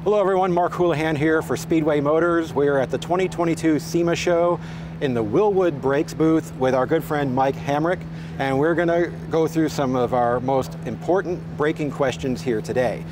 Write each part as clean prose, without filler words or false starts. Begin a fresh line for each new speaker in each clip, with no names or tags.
Hello everyone, Mark Houlihan here for Speedway Motors. We're at the 2022 SEMA show in the Wilwood Brakes booth with our good friend Mike Hamrick, and we're going to go through some of our most important braking questions here today.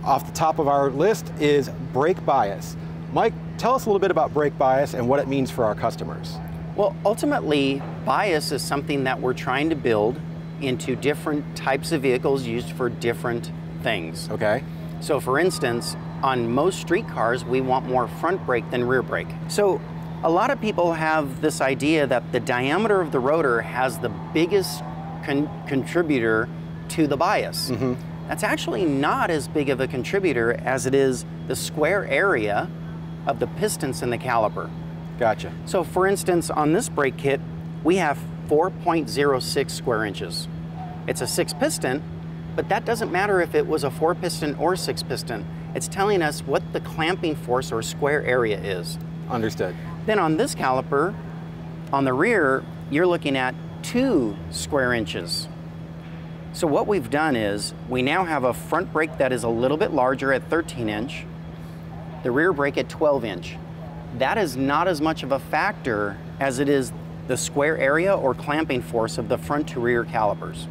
Off the top of our list is brake bias. Mike, tell us a little bit about brake bias and what it means for our customers.
Well, ultimately, bias is something that we're trying to build into different types of vehicles used for different things.
Okay.
So for instance, on most street cars, we want more front brake than rear brake. So a lot of people have this idea that the diameter of the rotor has the biggest contributor to the bias.
Mm-hmm.
That's actually not as big of a contributor as it is the square area of the pistons in the caliper.
Gotcha.
So for instance, on this brake kit, we have 4.06 square inches. It's a 6-piston, but that doesn't matter if it was a 4-piston or 6-piston. It's telling us what the clamping force or square area is.
Understood.
Then on this caliper, on the rear, you're looking at 2 square inches. So what we've done is, we now have a front brake that is a little bit larger at 13-inch, the rear brake at 12-inch. That is not as much of a factor as it is the square area or clamping force of the front to rear calipers.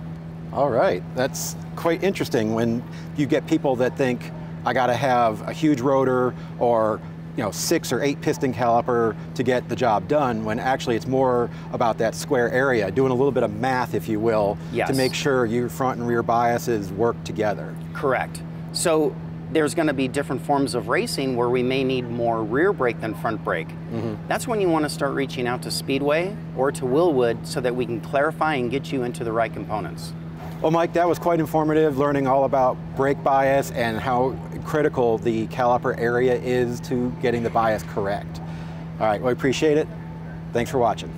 All right, that's quite interesting when you get people that think, I gotta have a huge rotor or 6 or 8 piston caliper to get the job done, when actually it's more about that square area, doing a little bit of math, if you will,
Yes.
to make sure your front and rear biases work together.
Correct. So there's going to be different forms of racing where we may need more rear brake than front brake.
Mm-hmm.
That's when you want to start reaching out to Speedway or to Wilwood so that we can clarify and get you into the right components.
Well, Mike, that was quite informative, learning all about brake bias and how critical the caliper area is to getting the bias correct. All right, well, I appreciate it. Thanks for watching.